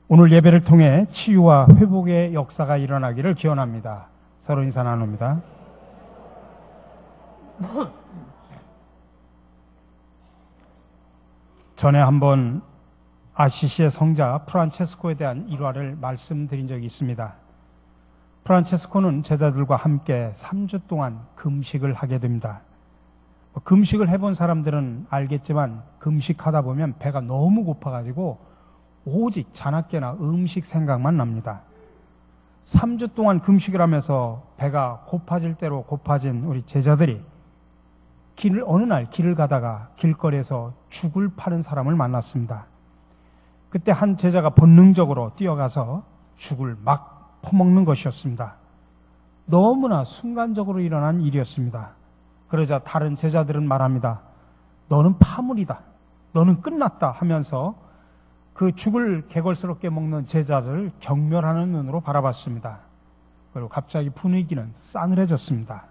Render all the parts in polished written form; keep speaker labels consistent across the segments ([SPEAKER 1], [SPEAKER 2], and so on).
[SPEAKER 1] 오늘 예배를 통해 치유와 회복의 역사가 일어나기를 기원합니다. 서로 인사 나눕니다. 전에 한번 아시시의 성자 프란체스코에 대한 일화를 말씀드린 적이 있습니다. 프란체스코는 제자들과 함께 3주 동안 금식을 하게 됩니다. 금식을 해본 사람들은 알겠지만 금식하다 보면 배가 너무 고파가지고 오직 자나깨나 음식 생각만 납니다. 3주 동안 금식을 하면서 배가 고파질 대로 고파진 우리 제자들이 어느 날 길을 가다가 길거리에서 죽을 파는 사람을 만났습니다. 그때 한 제자가 본능적으로 뛰어가서 죽을 막 퍼먹는 것이었습니다. 너무나 순간적으로 일어난 일이었습니다. 그러자 다른 제자들은 말합니다. 너는 파물이다. 너는 끝났다 하면서 그 죽을 개걸스럽게 먹는 제자를 경멸하는 눈으로 바라봤습니다. 그리고 갑자기 분위기는 싸늘해졌습니다.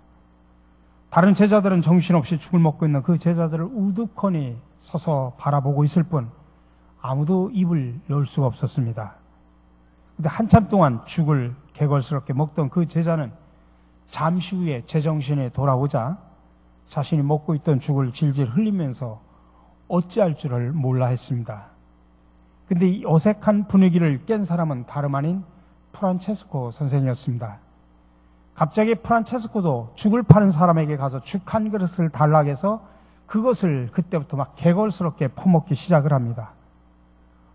[SPEAKER 1] 다른 제자들은 정신없이 죽을 먹고 있는 그 제자들을 우두커니 서서 바라보고 있을 뿐 아무도 입을 열 수가 없었습니다. 근데 한참 동안 죽을 개걸스럽게 먹던 그 제자는 잠시 후에 제정신이 돌아오자 자신이 먹고 있던 죽을 질질 흘리면서 어찌할 줄을 몰라 했습니다. 근데 이 어색한 분위기를 깬 사람은 다름 아닌 프란체스코 선생이었습니다. 갑자기 프란체스코도 죽을 파는 사람에게 가서 죽 한 그릇을 달라고 해서 그것을 그때부터 막 개걸스럽게 퍼먹기 시작을 합니다.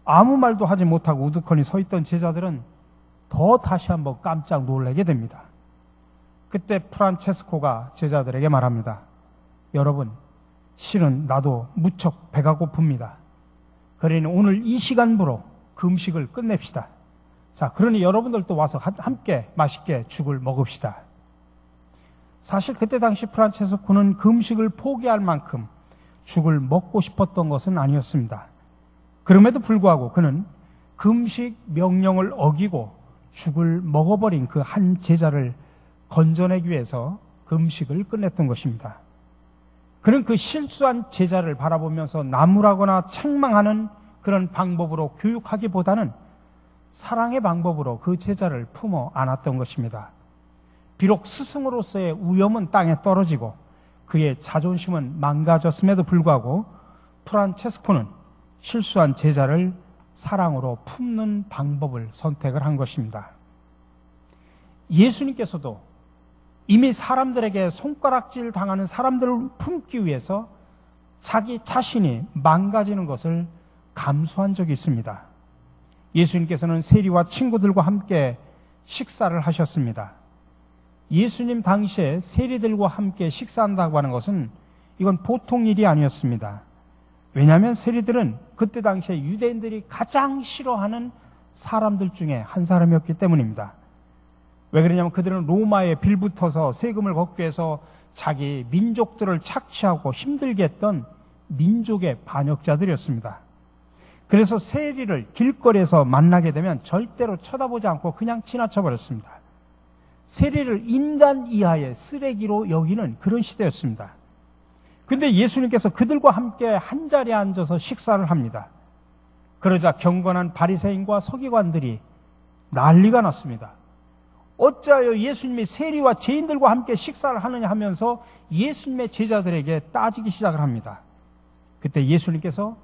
[SPEAKER 1] 아무 말도 하지 못하고 우두커니 서 있던 제자들은 더 다시 한번 깜짝 놀라게 됩니다. 그때 프란체스코가 제자들에게 말합니다. 여러분, 실은 나도 무척 배가 고픕니다. 그러니 오늘 이 시간부로 금식을 끝냅시다. 자, 그러니 여러분들도 와서 함께 맛있게 죽을 먹읍시다. 사실 그때 당시 프란체스코는 금식을 포기할 만큼 죽을 먹고 싶었던 것은 아니었습니다. 그럼에도 불구하고 그는 금식 명령을 어기고 죽을 먹어버린 그 한 제자를 건져내기 위해서 금식을 끝냈던 것입니다. 그는 그 실수한 제자를 바라보면서 나무라거나 책망하는 그런 방법으로 교육하기보다는 사랑의 방법으로 그 제자를 품어 안았던 것입니다. 비록 스승으로서의 우염은 땅에 떨어지고 그의 자존심은 망가졌음에도 불구하고 프란체스코는 실수한 제자를 사랑으로 품는 방법을 선택을 한 것입니다. 예수님께서도 이미 사람들에게 손가락질 당하는 사람들을 품기 위해서 자기 자신이 망가지는 것을 감수한 적이 있습니다. 예수님께서는 세리와 친구들과 함께 식사를 하셨습니다. 예수님 당시에 세리들과 함께 식사한다고 하는 것은 이건 보통 일이 아니었습니다. 왜냐하면 세리들은 그때 당시에 유대인들이 가장 싫어하는 사람들 중에 한 사람이었기 때문입니다. 왜 그러냐면 그들은 로마에 빌붙어서 세금을 걷기 위해서 자기 민족들을 착취하고 힘들게 했던 민족의 반역자들이었습니다. 그래서 세리를 길거리에서 만나게 되면 절대로 쳐다보지 않고 그냥 지나쳐 버렸습니다. 세리를 인간 이하의 쓰레기로 여기는 그런 시대였습니다. 근데 예수님께서 그들과 함께 한자리에 앉아서 식사를 합니다. 그러자 경건한 바리새인과 서기관들이 난리가 났습니다. 어찌하여 예수님이 세리와 죄인들과 함께 식사를 하느냐 하면서 예수님의 제자들에게 따지기 시작을 합니다. 그때 예수님께서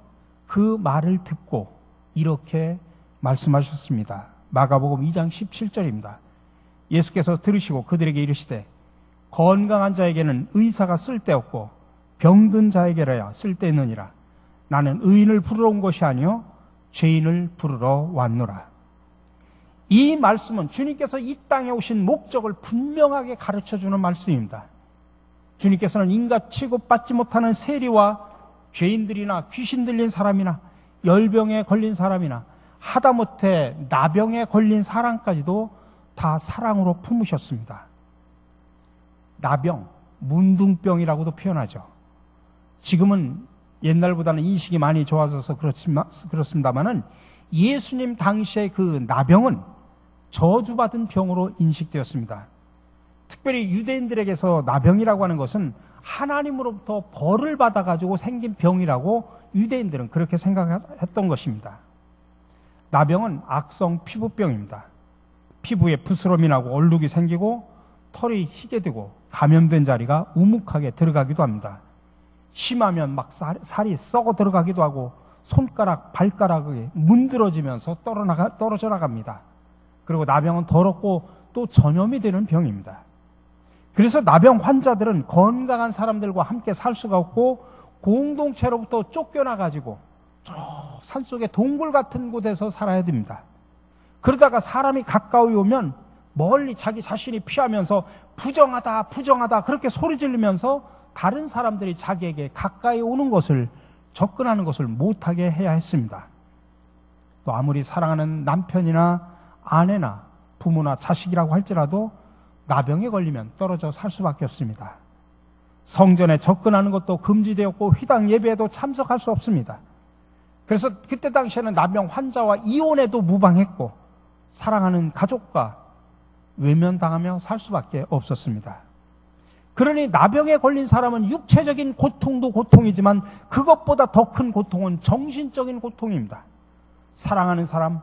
[SPEAKER 1] 그 말을 듣고 이렇게 말씀하셨습니다. 마가복음 2장 17절입니다. 예수께서 들으시고 그들에게 이르시되 건강한 자에게는 의사가 쓸데없고 병든 자에게라야 쓸데있느니라. 나는 의인을 부르러 온 것이 아니요 죄인을 부르러 왔노라. 이 말씀은 주님께서 이 땅에 오신 목적을 분명하게 가르쳐주는 말씀입니다. 주님께서는 인간 취급받지 못하는 세리와 죄인들이나 귀신 들린 사람이나 열병에 걸린 사람이나 하다못해 나병에 걸린 사람까지도 다 사랑으로 품으셨습니다. 나병, 문둥병이라고도 표현하죠. 지금은 옛날보다는 인식이 많이 좋아져서 그렇습니다만은 예수님 당시의 그 나병은 저주받은 병으로 인식되었습니다. 특별히 유대인들에게서 나병이라고 하는 것은 하나님으로부터 벌을 받아가지고 생긴 병이라고 유대인들은 그렇게 생각했던 것입니다. 나병은 악성 피부병입니다. 피부에 부스럼이 나고 얼룩이 생기고 털이 희게 되고 감염된 자리가 우묵하게 들어가기도 합니다. 심하면 막 살이 썩어 들어가기도 하고 손가락, 발가락이 문드러지면서 떨어져 나갑니다. 그리고 나병은 더럽고 또 전염이 되는 병입니다. 그래서 나병 환자들은 건강한 사람들과 함께 살 수가 없고 공동체로부터 쫓겨나가지고 저 산속의 동굴 같은 곳에서 살아야 됩니다. 그러다가 사람이 가까이 오면 멀리 자기 자신이 피하면서 부정하다, 부정하다 그렇게 소리 지르면서 다른 사람들이 자기에게 가까이 오는 것을, 접근하는 것을 못하게 해야 했습니다. 또 아무리 사랑하는 남편이나 아내나 부모나 자식이라고 할지라도 나병에 걸리면 떨어져 살 수밖에 없습니다. 성전에 접근하는 것도 금지되었고 회당 예배에도 참석할 수 없습니다. 그래서 그때 당시에는 나병 환자와 이혼에도 무방했고 사랑하는 가족과 외면당하며 살 수밖에 없었습니다. 그러니 나병에 걸린 사람은 육체적인 고통도 고통이지만 그것보다 더 큰 고통은 정신적인 고통입니다. 사랑하는 사람,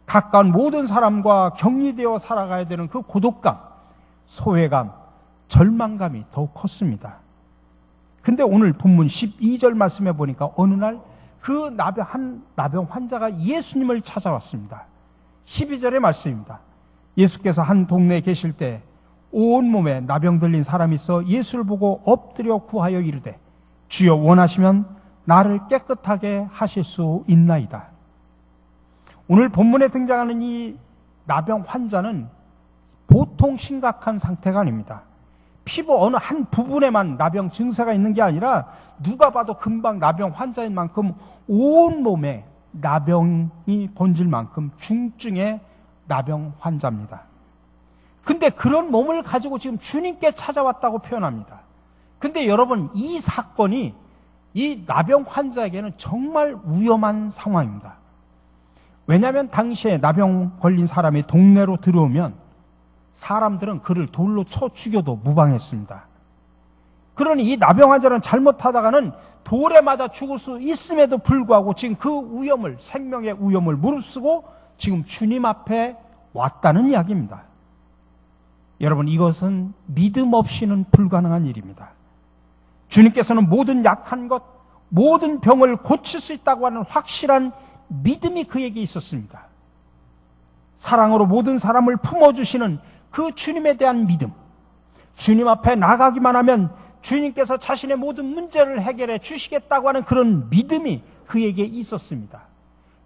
[SPEAKER 1] 가까운 모든 사람과 격리되어 살아가야 되는 그 고독감, 소외감, 절망감이 더욱 컸습니다. 근데 오늘 본문 12절 말씀해 보니까 어느 날 그 나병 환자가 예수님을 찾아왔습니다. 12절의 말씀입니다. 예수께서 한 동네에 계실 때 온몸에 나병 들린 사람이 있어 예수를 보고 엎드려 구하여 이르되 주여 원하시면 나를 깨끗하게 하실 수 있나이다. 오늘 본문에 등장하는 이 나병 환자는 보통 심각한 상태가 아닙니다. 피부 어느 한 부분에만 나병 증세가 있는 게 아니라 누가 봐도 금방 나병 환자인 만큼 온몸에 나병이 번질 만큼 중증의 나병 환자입니다. 근데 그런 몸을 가지고 지금 주님께 찾아왔다고 표현합니다. 근데 여러분, 이 사건이 이 나병 환자에게는 정말 위험한 상황입니다. 왜냐하면 당시에 나병 걸린 사람이 동네로 들어오면 사람들은 그를 돌로 쳐 죽여도 무방했습니다. 그러니 이 나병 환자는 잘못하다가는 돌에 맞아 죽을 수 있음에도 불구하고 지금 그 위험을, 생명의 위험을 무릅쓰고 지금 주님 앞에 왔다는 이야기입니다. 여러분, 이것은 믿음 없이는 불가능한 일입니다. 주님께서는 모든 약한 것, 모든 병을 고칠 수 있다고 하는 확실한 믿음이 그에게 있었습니다. 사랑으로 모든 사람을 품어주시는 그 주님에 대한 믿음, 주님 앞에 나가기만 하면 주님께서 자신의 모든 문제를 해결해 주시겠다고 하는 그런 믿음이 그에게 있었습니다.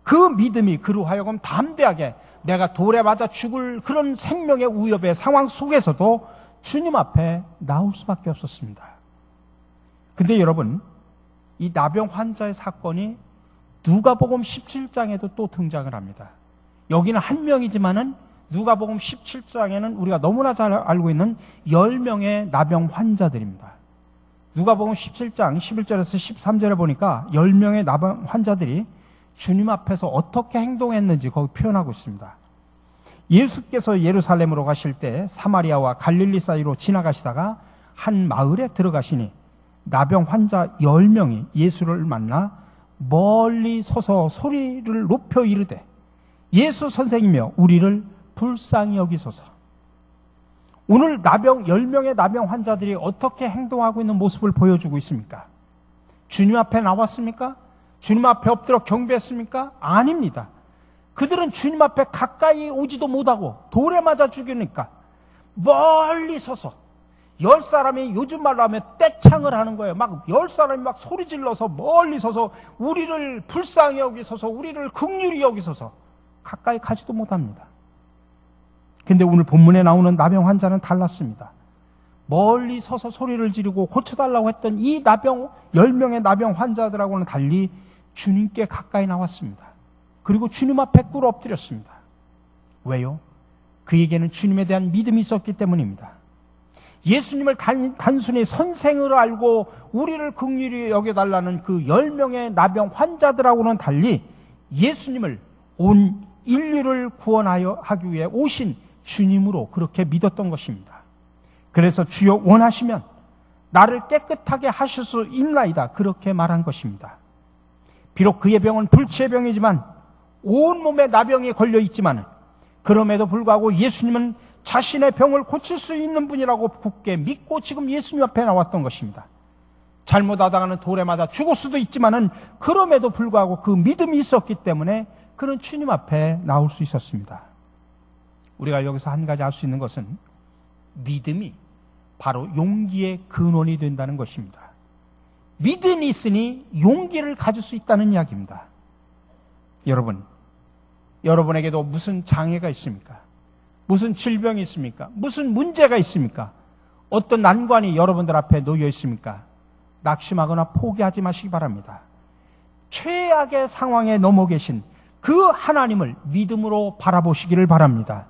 [SPEAKER 1] 그 믿음이 그로 하여금 담대하게 내가 돌에 맞아 죽을 그런 생명의 위협의 상황 속에서도 주님 앞에 나올 수밖에 없었습니다. 근데 여러분, 이 나병 환자의 사건이 누가복음 17장에도 또 등장을 합니다. 여기는 한 명이지만은 누가복음 17장에는 우리가 너무나 잘 알고 있는 10명의 나병 환자들입니다. 누가복음 17장 11절에서 13절에 보니까 10명의 나병 환자들이 주님 앞에서 어떻게 행동했는지 거기 표현하고 있습니다. 예수께서 예루살렘으로 가실 때 사마리아와 갈릴리 사이로 지나가시다가 한 마을에 들어가시니 나병 환자 10명이 예수를 만나 멀리 서서 소리를 높여 이르되 예수 선생이며 우리를 불쌍히 여기소서. 오늘 10명의 나병 환자들이 어떻게 행동하고 있는 모습을 보여주고 있습니까? 주님 앞에 나왔습니까? 주님 앞에 엎드려 경배했습니까? 아닙니다. 그들은 주님 앞에 가까이 오지도 못하고 돌에 맞아 죽으니까 멀리 서서 10사람이 요즘 말로 하면 떼창을 하는 거예요. 막 10사람이 막 소리 질러서 멀리 서서 우리를 불쌍히 여기소서, 우리를 긍휼히 여기소서 가까이 가지도 못합니다. 근데 오늘 본문에 나오는 나병 환자는 달랐습니다. 멀리 서서 소리를 지르고 고쳐달라고 했던 이 10명의 나병 환자들하고는 달리 주님께 가까이 나왔습니다. 그리고 주님 앞에 꿇어 엎드렸습니다. 왜요? 그에게는 주님에 대한 믿음이 있었기 때문입니다. 예수님을 단순히 선생으로 알고 우리를 긍휼히 여겨달라는 그 10명의 나병 환자들하고는 달리 예수님을 온 인류를 구원하여 하기 위해 오신 주님으로 그렇게 믿었던 것입니다. 그래서 주여 원하시면 나를 깨끗하게 하실 수 있나이다 그렇게 말한 것입니다. 비록 그의 병은 불치의 병이지만 온몸에 나병이 걸려 있지만 그럼에도 불구하고 예수님은 자신의 병을 고칠 수 있는 분이라고 굳게 믿고 지금 예수님 앞에 나왔던 것입니다. 잘못하다가는 돌에 맞아 죽을 수도 있지만은 그럼에도 불구하고 그 믿음이 있었기 때문에 그는 주님 앞에 나올 수 있었습니다. 우리가 여기서 한 가지 알 수 있는 것은 믿음이 바로 용기의 근원이 된다는 것입니다. 믿음이 있으니 용기를 가질 수 있다는 이야기입니다. 여러분, 여러분에게도 무슨 장애가 있습니까? 무슨 질병이 있습니까? 무슨 문제가 있습니까? 어떤 난관이 여러분들 앞에 놓여 있습니까? 낙심하거나 포기하지 마시기 바랍니다. 최악의 상황에 넘어 계신 그 하나님을 믿음으로 바라보시기를 바랍니다.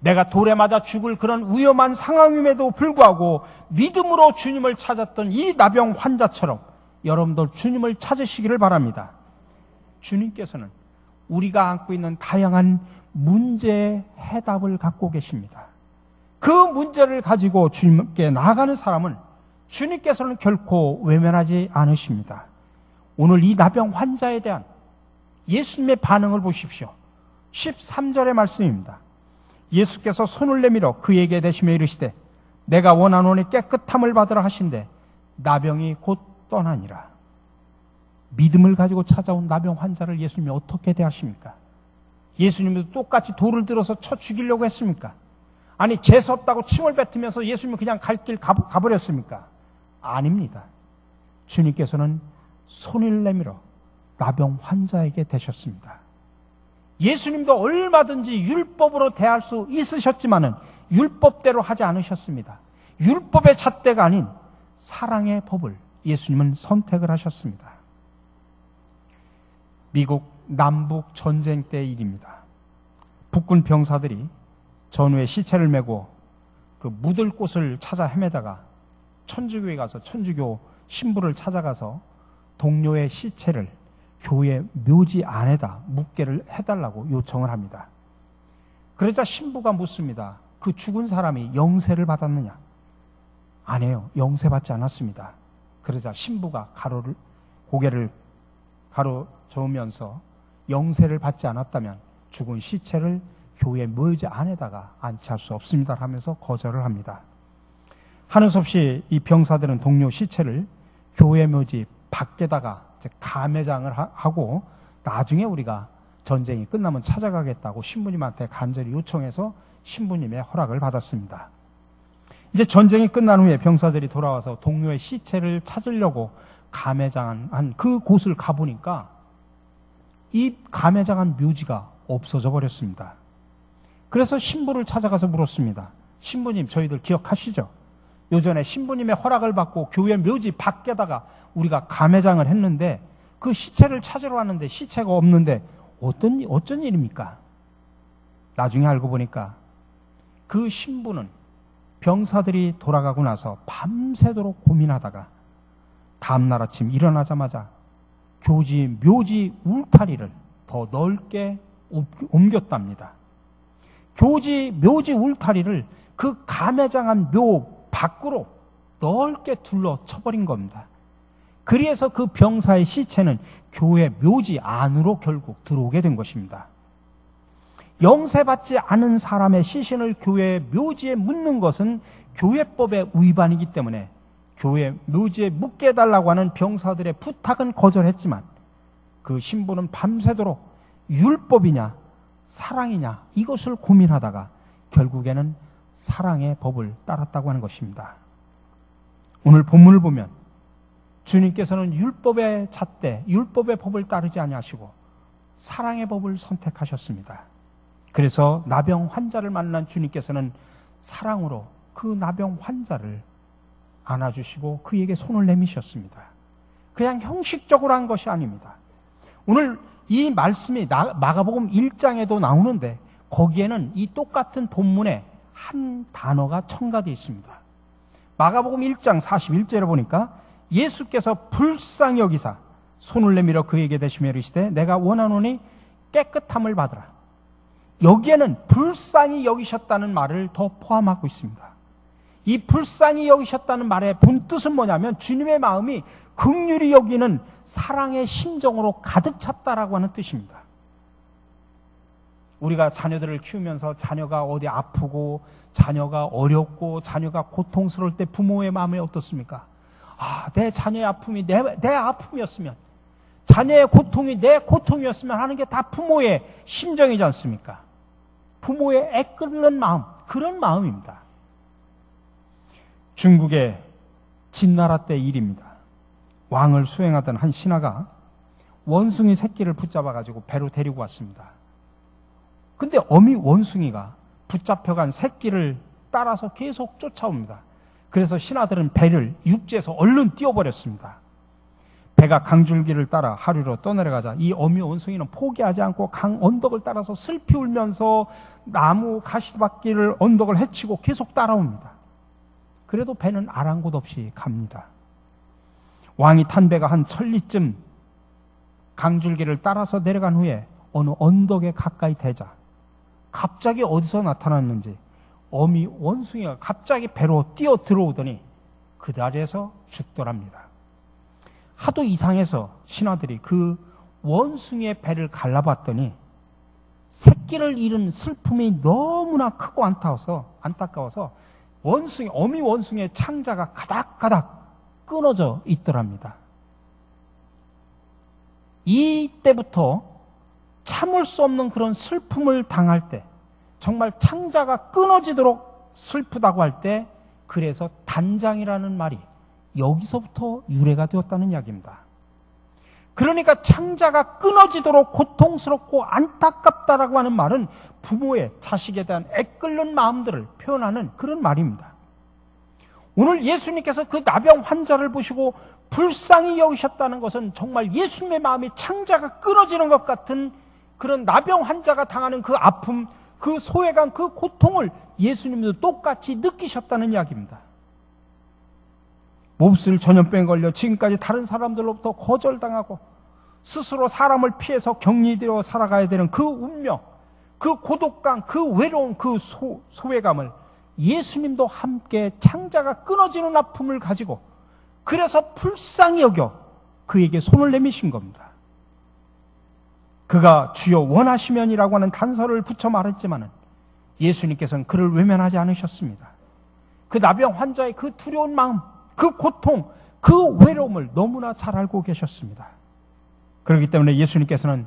[SPEAKER 1] 내가 돌에 맞아 죽을 그런 위험한 상황임에도 불구하고 믿음으로 주님을 찾았던 이 나병 환자처럼 여러분들 주님을 찾으시기를 바랍니다. 주님께서는 우리가 안고 있는 다양한 문제의 해답을 갖고 계십니다. 그 문제를 가지고 주님께 나아가는 사람은 주님께서는 결코 외면하지 않으십니다. 오늘 이 나병 환자에 대한 예수님의 반응을 보십시오. 13절의 말씀입니다. 예수께서 손을 내밀어 그에게 대시며 이르시되 내가 원하노니 깨끗함을 받으라 하신대 나병이 곧 떠나니라. 믿음을 가지고 찾아온 나병 환자를 예수님이 어떻게 대하십니까? 예수님도 똑같이 돌을 들어서 쳐 죽이려고 했습니까? 아니 재수없다고 침을 뱉으면서 예수님은 그냥 갈 길 가버렸습니까? 아닙니다. 주님께서는 손을 내밀어 나병 환자에게 대셨습니다. 예수님도 얼마든지 율법으로 대할 수 있으셨지만은 율법대로 하지 않으셨습니다. 율법의 잣대가 아닌 사랑의 법을 예수님은 선택을 하셨습니다. 미국 남북 전쟁 때의 일입니다. 북군 병사들이 전후에 시체를 메고 그 묻을 곳을 찾아 헤매다가 천주교에 가서 천주교 신부를 찾아가서 동료의 시체를 교회 묘지 안에다 묻게를 해달라고 요청을 합니다. 그러자 신부가 묻습니다. 그 죽은 사람이 영세를 받았느냐? 아니에요. 영세받지 않았습니다. 그러자 신부가 고개를 가로저으면서 영세를 받지 않았다면 죽은 시체를 교회 묘지 안에다가 안치할 수 없습니다 하면서 거절을 합니다. 하는 수 없이 이 병사들은 동료 시체를 교회 묘지 밖에다가 가매장을 하고 나중에 우리가 전쟁이 끝나면 찾아가겠다고 신부님한테 간절히 요청해서 신부님의 허락을 받았습니다. 이제 전쟁이 끝난 후에 병사들이 돌아와서 동료의 시체를 찾으려고 가매장한 그 곳을 가보니까 이 가매장한 묘지가 없어져 버렸습니다. 그래서 신부를 찾아가서 물었습니다. 신부님, 저희들 기억하시죠? 요전에 신부님의 허락을 받고 교회 묘지 밖에다가 우리가 가매장을 했는데 그 시체를 찾으러 왔는데 시체가 없는데 어쩐 일입니까? 나중에 알고 보니까 그 신부는 병사들이 돌아가고 나서 밤새도록 고민하다가 다음날 아침 일어나자마자 묘지 울타리를 더 넓게 옮겼답니다. 묘지 울타리를 그 가매장한 묘 밖으로 넓게 둘러쳐버린 겁니다. 그래서 그 병사의 시체는 교회 묘지 안으로 결국 들어오게 된 것입니다. 영세받지 않은 사람의 시신을 교회 묘지에 묻는 것은 교회법의 위반이기 때문에 교회 묘지에 묻게 해달라고 하는 병사들의 부탁은 거절했지만 그 신부는 밤새도록 율법이냐 사랑이냐 이것을 고민하다가 결국에는 사랑의 법을 따랐다고 하는 것입니다. 오늘 본문을 보면 주님께서는 율법의 잣대, 율법의 법을 따르지 아니하시고 사랑의 법을 선택하셨습니다. 그래서 나병 환자를 만난 주님께서는 사랑으로 그 나병 환자를 안아주시고 그에게 손을 내미셨습니다. 그냥 형식적으로 한 것이 아닙니다. 오늘 이 말씀이 마가복음 1장에도 나오는데 거기에는 이 똑같은 본문에 한 단어가 첨가되어 있습니다. 마가복음 1장 41절에 보니까 예수께서 불쌍히 여기사 손을 내밀어 그에게 대시며 이르시되 내가 원하노니 깨끗함을 받으라. 여기에는 불쌍히 여기셨다는 말을 더 포함하고 있습니다. 이 불쌍히 여기셨다는 말의 본뜻은 뭐냐면 주님의 마음이 긍휼히 여기는 사랑의 심정으로 가득 찼다라고 하는 뜻입니다. 우리가 자녀들을 키우면서 자녀가 어디 아프고 자녀가 어렵고 자녀가 고통스러울 때 부모의 마음이 어떻습니까? 내 자녀의 아픔이 내 아픔이었으면, 자녀의 고통이 내 고통이었으면 하는 게 다 부모의 심정이지 않습니까? 부모의 애끓는 마음, 그런 마음입니다. 중국의 진나라 때 일입니다. 왕을 수행하던 한 신하가 원숭이 새끼를 붙잡아가지고 배로 데리고 왔습니다. 근데 어미 원숭이가 붙잡혀간 새끼를 따라서 계속 쫓아옵니다. 그래서 신하들은 배를 육지에서 얼른 띄워버렸습니다. 배가 강줄기를 따라 하류로 떠내려가자 이 어미 원숭이는 포기하지 않고 강 언덕을 따라서 슬피 울면서 나무 가시밭길을 언덕을 헤치고 계속 따라옵니다. 그래도 배는 아랑곳 없이 갑니다. 왕이 탄 배가 한 천리쯤 강줄기를 따라서 내려간 후에 어느 언덕에 가까이 대자 갑자기 어디서 나타났는지 어미 원숭이가 갑자기 배로 뛰어 들어오더니 그 자리에서 죽더랍니다. 하도 이상해서 신하들이 그 원숭이의 배를 갈라봤더니 새끼를 잃은 슬픔이 너무나 크고 안타까워서 어미 원숭이의 창자가 가닥가닥 끊어져 있더랍니다. 이때부터 참을 수 없는 그런 슬픔을 당할 때, 정말 창자가 끊어지도록 슬프다고 할 때, 그래서 단장이라는 말이 여기서부터 유래가 되었다는 이야기입니다. 그러니까 창자가 끊어지도록 고통스럽고 안타깝다라고 하는 말은 부모의 자식에 대한 애끓는 마음들을 표현하는 그런 말입니다. 오늘 예수님께서 그 나병 환자를 보시고 불쌍히 여기셨다는 것은 정말 예수님의 마음이 창자가 끊어지는 것 같은 그런 나병 환자가 당하는 그 아픔, 그 소외감, 그 고통을 예수님도 똑같이 느끼셨다는 이야기입니다. 몹쓸 전염병에 걸려 지금까지 다른 사람들로부터 거절당하고 스스로 사람을 피해서 격리되어 살아가야 되는 그 운명, 그 고독감, 그 외로움, 그 소외감을 예수님도 함께 창자가 끊어지는 아픔을 가지고 그래서 불쌍히 여겨 그에게 손을 내미신 겁니다. 그가 주여 원하시면이라고 하는 단서를 붙여 말했지만은 예수님께서는 그를 외면하지 않으셨습니다. 그 나병 환자의 그 두려운 마음, 그 고통, 그 외로움을 너무나 잘 알고 계셨습니다. 그렇기 때문에 예수님께서는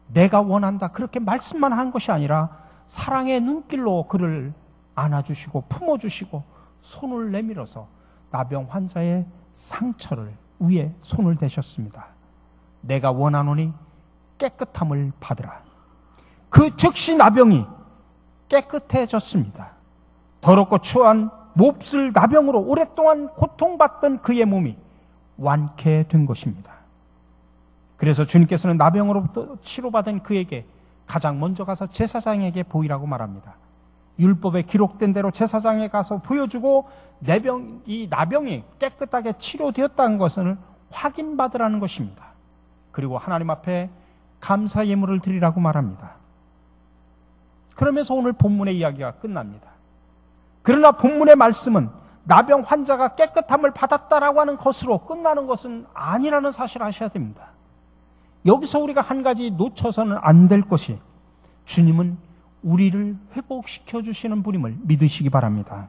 [SPEAKER 1] 내가 원한다 그렇게 말씀만 한 것이 아니라 사랑의 눈길로 그를 안아주시고 품어주시고 손을 내밀어서 나병 환자의 상처를 위에 손을 대셨습니다. 내가 원하노니 깨끗함을 받으라. 그 즉시 나병이 깨끗해졌습니다. 더럽고 추한 몹쓸 나병으로 오랫동안 고통받던 그의 몸이 완쾌된 것입니다. 그래서 주님께서는 나병으로부터 치료받은 그에게 가장 먼저 가서 제사장에게 보이라고 말합니다. 율법에 기록된 대로 제사장에 가서 보여주고 이 나병이 깨끗하게 치료되었다는 것을 확인받으라는 것입니다. 그리고 하나님 앞에 감사 예물을 드리라고 말합니다. 그러면서 오늘 본문의 이야기가 끝납니다. 그러나 본문의 말씀은 나병 환자가 깨끗함을 받았다라고 하는 것으로 끝나는 것은 아니라는 사실을 아셔야 됩니다. 여기서 우리가 한 가지 놓쳐서는 안 될 것이 주님은 우리를 회복시켜 주시는 분임을 믿으시기 바랍니다.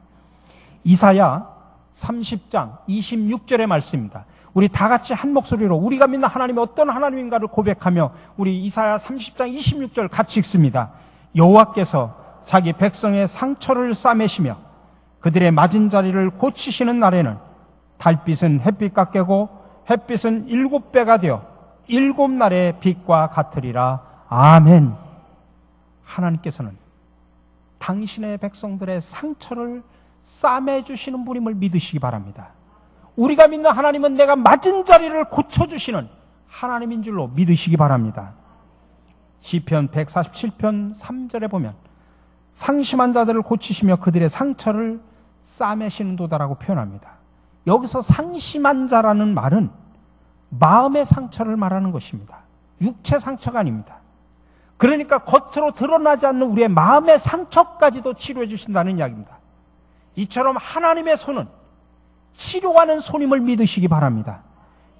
[SPEAKER 1] 이사야 30장 26절의 말씀입니다. 우리 다 같이 한 목소리로 우리가 믿는 하나님이 어떤 하나님인가를 고백하며 우리 이사야 30장 26절 같이 읽습니다. 여호와께서 자기 백성의 상처를 싸매시며 그들의 맞은 자리를 고치시는 날에는 달빛은 햇빛과 깨고 햇빛은 7배가 되어 7날의 빛과 같으리라. 아멘. 하나님께서는 당신의 백성들의 상처를 싸매주시는 분임을 믿으시기 바랍니다. 우리가 믿는 하나님은 내가 맞은 자리를 고쳐주시는 하나님인 줄로 믿으시기 바랍니다. 시편 147편 3절에 보면 상심한 자들을 고치시며 그들의 상처를 싸매시는 도다라고 표현합니다. 여기서 상심한 자라는 말은 마음의 상처를 말하는 것입니다. 육체 상처가 아닙니다. 그러니까 겉으로 드러나지 않는 우리의 마음의 상처까지도 치료해 주신다는 이야기입니다. 이처럼 하나님의 손은 치료하는 손임을 믿으시기 바랍니다.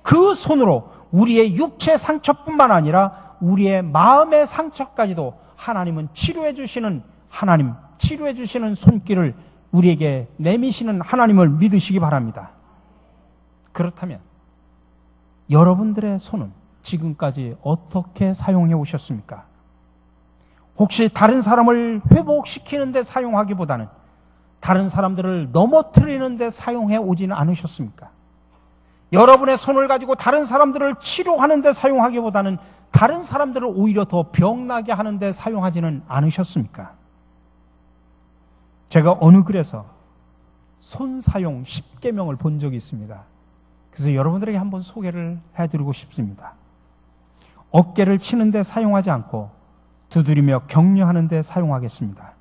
[SPEAKER 1] 그 손으로 우리의 육체 상처뿐만 아니라 우리의 마음의 상처까지도 하나님은 치료해 주시는 하나님, 치료해 주시는 손길을 우리에게 내미시는 하나님을 믿으시기 바랍니다. 그렇다면 여러분들의 손은 지금까지 어떻게 사용해 오셨습니까? 혹시 다른 사람을 회복시키는 데 사용하기보다는 다른 사람들을 넘어뜨리는 데 사용해 오지는 않으셨습니까? 여러분의 손을 가지고 다른 사람들을 치료하는 데 사용하기보다는 다른 사람들을 오히려 더 병나게 하는 데 사용하지는 않으셨습니까? 제가 어느 글에서 손 사용 10계명을 본 적이 있습니다. 그래서 여러분들에게 한번 소개를 해드리고 싶습니다. 어깨를 치는 데 사용하지 않고 두드리며 격려하는 데 사용하겠습니다.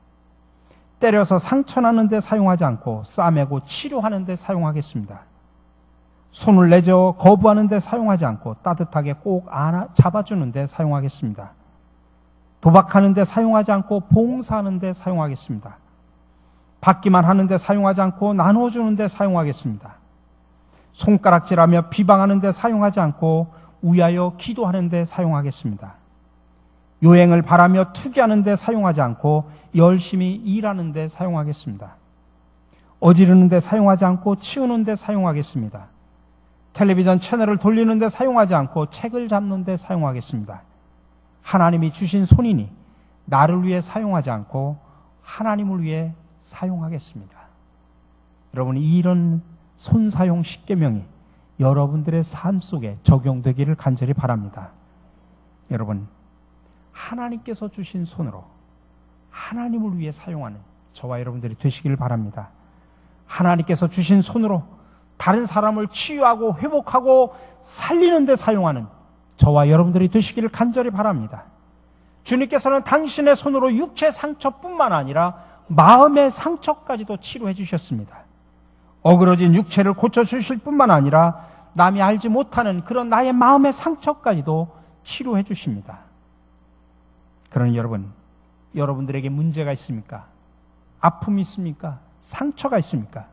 [SPEAKER 1] 때려서 상처나는 데 사용하지 않고 싸매고 치료하는 데 사용하겠습니다. 손을 내저 거부하는 데 사용하지 않고 따뜻하게 꼭 잡아주는 데 사용하겠습니다. 도박하는 데 사용하지 않고 봉사하는 데 사용하겠습니다. 받기만 하는 데 사용하지 않고 나눠주는 데 사용하겠습니다. 손가락질하며 비방하는 데 사용하지 않고 위하여 기도하는 데 사용하겠습니다. 요행을 바라며 투기하는 데 사용하지 않고 열심히 일하는 데 사용하겠습니다. 어지르는 데 사용하지 않고 치우는 데 사용하겠습니다. 텔레비전 채널을 돌리는 데 사용하지 않고 책을 잡는 데 사용하겠습니다. 하나님이 주신 손이니 나를 위해 사용하지 않고 하나님을 위해 사용하겠습니다. 여러분, 이런 손사용 10계명이 여러분들의 삶 속에 적용되기를 간절히 바랍니다. 여러분, 하나님께서 주신 손으로 하나님을 위해 사용하는 저와 여러분들이 되시기를 바랍니다. 하나님께서 주신 손으로 다른 사람을 치유하고 회복하고 살리는 데 사용하는 저와 여러분들이 되시기를 간절히 바랍니다. 주님께서는 당신의 손으로 육체 상처뿐만 아니라 마음의 상처까지도 치료해 주셨습니다. 어그러진 육체를 고쳐주실 뿐만 아니라 남이 알지 못하는 그런 나의 마음의 상처까지도 치료해 주십니다. 그러니 여러분들에게 문제가 있습니까? 아픔이 있습니까? 상처가 있습니까?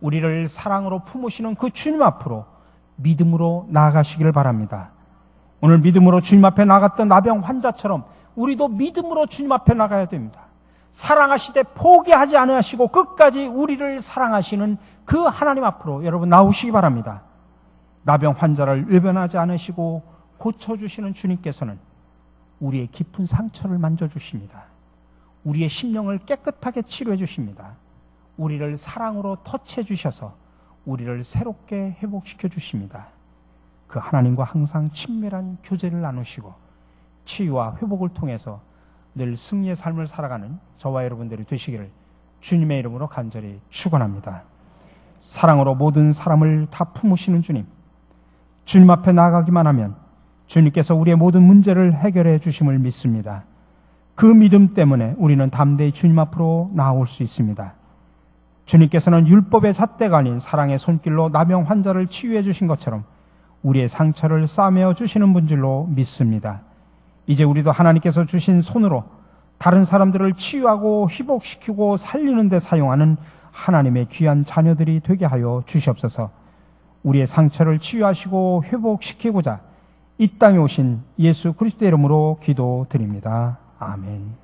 [SPEAKER 1] 우리를 사랑으로 품으시는 그 주님 앞으로 믿음으로 나아가시기를 바랍니다. 오늘 믿음으로 주님 앞에 나갔던 나병 환자처럼 우리도 믿음으로 주님 앞에 나가야 됩니다. 사랑하시되 포기하지 않으시고 끝까지 우리를 사랑하시는 그 하나님 앞으로 여러분 나오시기 바랍니다. 나병 환자를 외면하지 않으시고 고쳐주시는 주님께서는 우리의 깊은 상처를 만져주십니다. 우리의 심령을 깨끗하게 치료해 주십니다. 우리를 사랑으로 터치해 주셔서 우리를 새롭게 회복시켜 주십니다. 그 하나님과 항상 친밀한 교제를 나누시고 치유와 회복을 통해서 늘 승리의 삶을 살아가는 저와 여러분들이 되시기를 주님의 이름으로 간절히 축원합니다. 사랑으로 모든 사람을 다 품으시는 주님 앞에 나아가기만 하면 주님께서 우리의 모든 문제를 해결해 주심을 믿습니다. 그 믿음 때문에 우리는 담대히 주님 앞으로 나아올 수 있습니다. 주님께서는 율법의 잣대가 아닌 사랑의 손길로 나병 환자를 치유해 주신 것처럼 우리의 상처를 싸매어 주시는 분줄로 믿습니다. 이제 우리도 하나님께서 주신 손으로 다른 사람들을 치유하고 회복시키고 살리는 데 사용하는 하나님의 귀한 자녀들이 되게 하여 주시옵소서. 우리의 상처를 치유하시고 회복시키고자 이 땅에 오신 예수 그리스도의 이름으로 기도드립니다. 아멘.